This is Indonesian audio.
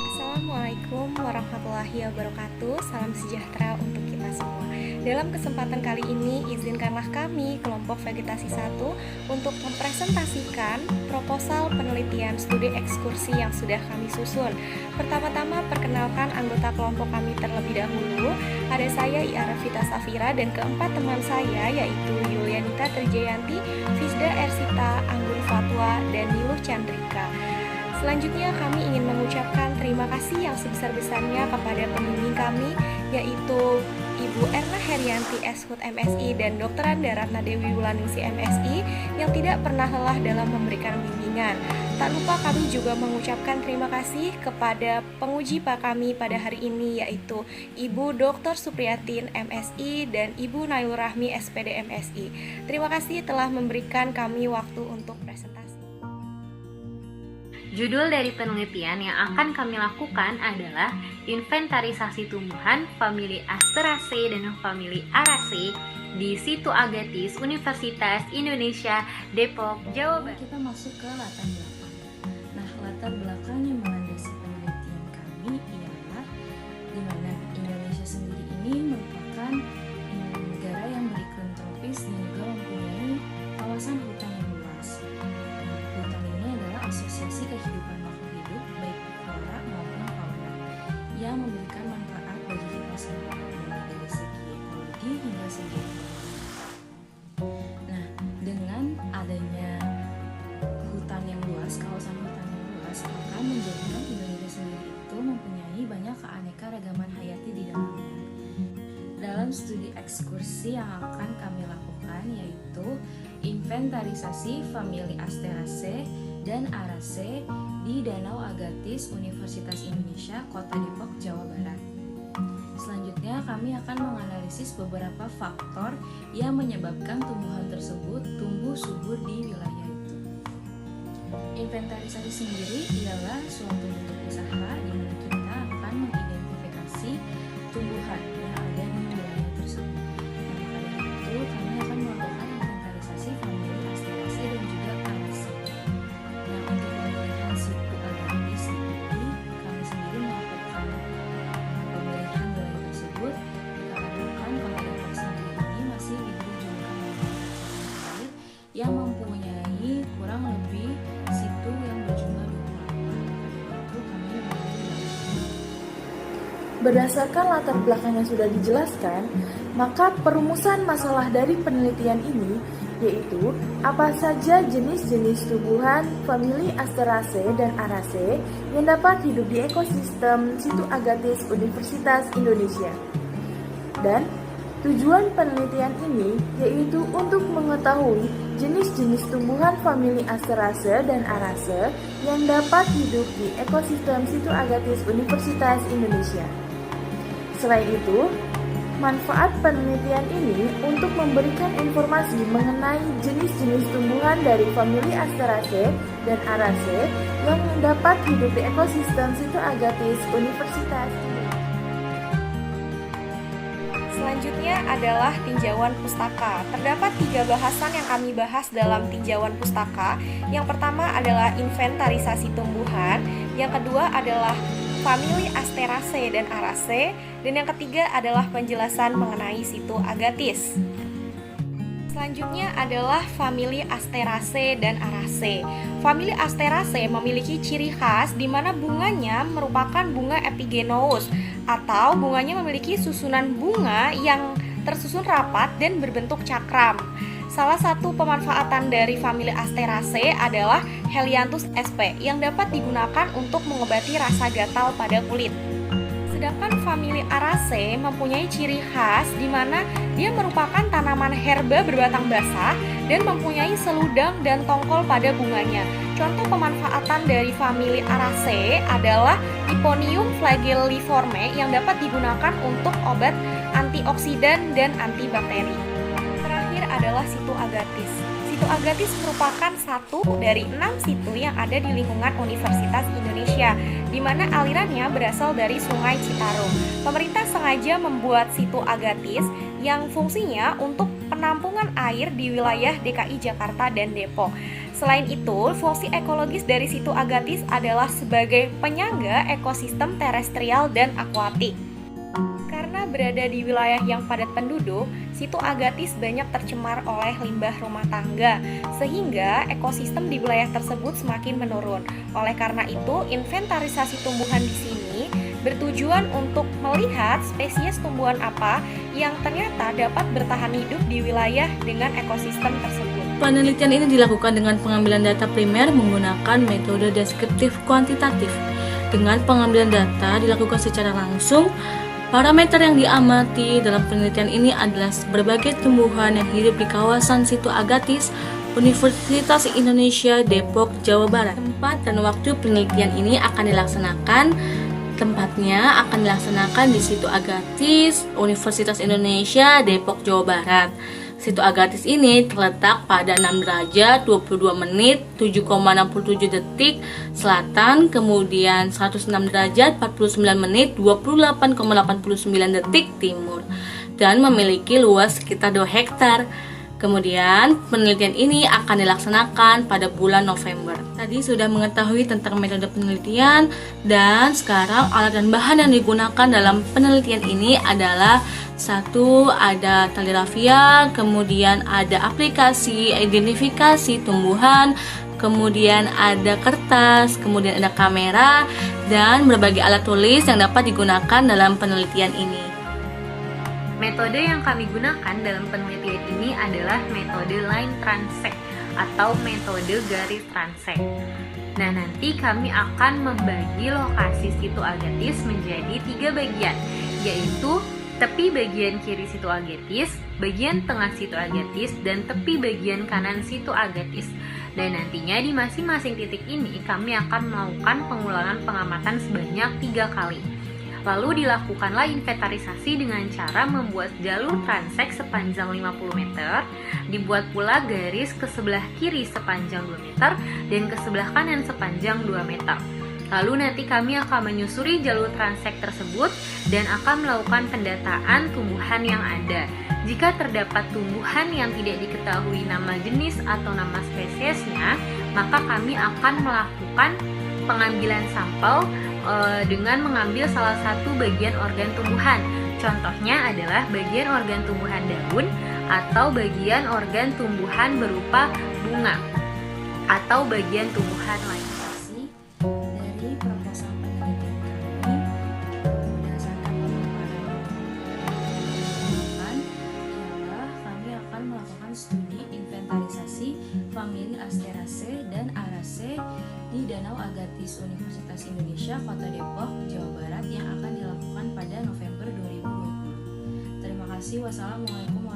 Assalamualaikum warahmatullahi wabarakatuh. Salam sejahtera untuk kita semua. Dalam kesempatan kali ini, izinkanlah kami, kelompok vegetasi 1, untuk mempresentasikan proposal penelitian studi ekskursi yang sudah kami susun. Pertama-tama, perkenalkan anggota kelompok kami terlebih dahulu. Ada saya, Iarafita Safira, dan keempat teman saya, yaitu Yulianita Trijayanti, Fisda Ersita, Anggun Fatwa, dan Niluh Chandrika. Selanjutnya kami ingin mengucapkan terima kasih yang sebesar-besarnya kepada pembimbing kami, yaitu Ibu Erna Herianti Eshut MSI dan Dr. Anda Ratna Dewi Wulaningsi MSI yang tidak pernah lelah dalam memberikan bimbingan. Tak lupa kami juga mengucapkan terima kasih kepada penguji pak kami pada hari ini, yaitu Ibu Dr. Supriyatin MSI dan Ibu Nailur Rahmi SPD MSI. Terima kasih telah memberikan kami waktu untuk presentasi. Judul dari penelitian yang akan kami lakukan adalah inventarisasi tumbuhan famili Asteraceae dan famili Araceae di Situ Agathis, Universitas Indonesia, Depok, Jawa Barat. Kita masuk ke latar belakang. Nah, latar belakang yang melandasi penelitian kami ialah di mana Indonesia sendiri ini merupakan negara yang beriklim tropis dan juga mempunyai kawasan hutan yang luas. Hutan ini adalah asosiasi kehidupan makhluk hidup baik flora maupun fauna yang memberikan manfaat bagi kita semua dari segi ekologi hingga segi ekonomi. Nah, dengan adanya hutan yang luas, kawasan hutan yang luas akan menjadikan Indonesia sendiri itu mempunyai banyak keanekaragaman hayati di dalamnya. Dalam studi ekskursi yang akan kami lakukan yaitu inventarisasi famili Asteraceae dan Araceae di Danau Agathis, Universitas Indonesia, Kota Depok, Jawa Barat. Selanjutnya kami akan menganalisis beberapa faktor yang menyebabkan tumbuhan tersebut tumbuh subur di wilayah itu. Inventarisasi sendiri ialah suatu bentuk usaha di mana kita akan mengidentifikasi tumbuhan yang ada di wilayah tersebut. Nah, maka dari itu kami akan melakukan inventarisasi famili Asteraceae dan juga Araceae. Nah, untuk pemilihan situ Agathis ini kami sendiri melakukan pemilihan wilayah tersebut dikarenakan Kota Depok sendiri ini masih diberi julukan air yang mempunyai kurang lebih situ yang berjumlah 28. Itu kami Berdasarkan latar belakang yang sudah dijelaskan, maka perumusan masalah dari penelitian ini yaitu apa saja jenis-jenis tumbuhan famili Asteraceae dan Araceae yang dapat hidup di ekosistem Situ Agathis Universitas Indonesia. Dan tujuan penelitian ini yaitu untuk mengetahui jenis-jenis tumbuhan famili Asteraceae dan Araceae yang dapat hidup di ekosistem Situ Agathis Universitas Indonesia. Selain itu, manfaat penelitian ini untuk memberikan informasi mengenai jenis-jenis tumbuhan dari famili Asteraceae dan Araceae yang dapat hidup di ekosistem Situ Agathis Universitas Indonesia. Selanjutnya adalah tinjauan pustaka. Terdapat 3 bahasan yang kami bahas dalam tinjauan pustaka. Yang pertama adalah inventarisasi tumbuhan, yang kedua adalah famili Asteraceae dan Araceae, dan yang ketiga adalah penjelasan mengenai Situ Agathis. Selanjutnya adalah famili Asteraceae dan Araceae. Famili Asteraceae memiliki ciri khas di mana bunganya merupakan bunga epigenous atau bunganya memiliki susunan bunga yang tersusun rapat dan berbentuk cakram. Salah satu pemanfaatan dari famili Asteraceae adalah Helianthus sp yang dapat digunakan untuk mengobati rasa gatal pada kulit. Sedangkan famili Araceae mempunyai ciri khas di mana dia merupakan tanaman herba berbatang basah dan mempunyai seludang dan tongkol pada bunganya. Contoh pemanfaatan dari famili Araceae adalah Hyponium flagelliforme yang dapat digunakan untuk obat antioksidan dan antibakteri. Terakhir adalah Situ Agathis. Situ Agathis merupakan satu dari 6 situ yang ada di lingkungan Universitas Indonesia. di mana alirannya berasal dari Sungai Citarum. Pemerintah sengaja membuat Situ Agatis yang fungsinya untuk penampungan air di wilayah DKI Jakarta dan Depok. Selain itu, fungsi ekologis dari Situ Agatis adalah sebagai penyangga ekosistem terestrial dan akuatik. Karena berada di wilayah yang padat penduduk, Situ Agatis banyak tercemar oleh limbah rumah tangga, sehingga ekosistem di wilayah tersebut semakin menurun. Oleh karena itu, inventarisasi tumbuhan di sini bertujuan untuk melihat spesies tumbuhan apa yang ternyata dapat bertahan hidup di wilayah dengan ekosistem tersebut. Penelitian ini dilakukan dengan pengambilan data primer menggunakan metode deskriptif kuantitatif. Dengan pengambilan data dilakukan secara langsung, parameter yang diamati dalam penelitian ini adalah berbagai tumbuhan yang hidup di kawasan Situ Agatis, Universitas Indonesia, Depok, Jawa Barat. Tempat dan waktu penelitian ini akan dilaksanakan. Tempatnya akan dilaksanakan di Situ Agatis, Universitas Indonesia, Depok, Jawa Barat. Situ Agatis ini terletak pada 6 derajat 22 menit 7,67 detik selatan, kemudian 106 derajat 49 menit 28,89 detik timur, dan memiliki luas sekitar 2 hektar. Kemudian penelitian ini akan dilaksanakan pada bulan November. Tadi sudah mengetahui tentang metode penelitian, dan sekarang alat dan bahan yang digunakan dalam penelitian ini adalah ada tali rafia, kemudian ada aplikasi identifikasi tumbuhan, kemudian ada kertas, kemudian ada kamera, dan berbagai alat tulis yang dapat digunakan dalam penelitian ini. Metode yang kami gunakan dalam penelitian ini adalah metode line transect atau metode garis transect. Nah, nanti kami akan membagi lokasi Situ Agatis menjadi 3 bagian, yaitu tepi bagian kiri Situ Agatis, bagian tengah Situ Agatis, dan tepi bagian kanan Situ Agatis. Dan nantinya di masing-masing titik ini kami akan melakukan pengulangan pengamatan sebanyak 3 kali. Lalu dilakukanlah inventarisasi dengan cara membuat jalur transek sepanjang 50 meter, dibuat pula garis ke sebelah kiri sepanjang 2 meter dan ke sebelah kanan sepanjang 2 meter. Lalu nanti kami akan menyusuri jalur transek tersebut dan akan melakukan pendataan tumbuhan yang ada. Jika terdapat tumbuhan yang tidak diketahui nama jenis atau nama spesiesnya, maka kami akan melakukan pengambilan sampel dengan mengambil salah satu bagian organ tumbuhan. Contohnya adalah bagian organ tumbuhan daun atau bagian organ tumbuhan berupa bunga atau bagian tumbuhan lain. Dari proposal penelitian kami, berdasarkan pemaparan ialah kami akan melakukan studi inventarisasi famili Asteraceae dan Araceae di Danau Agatis Universitas Indonesia, Kota Depok, Jawa Barat yang akan dilakukan pada November 2020. Terima kasih. Wassalamualaikum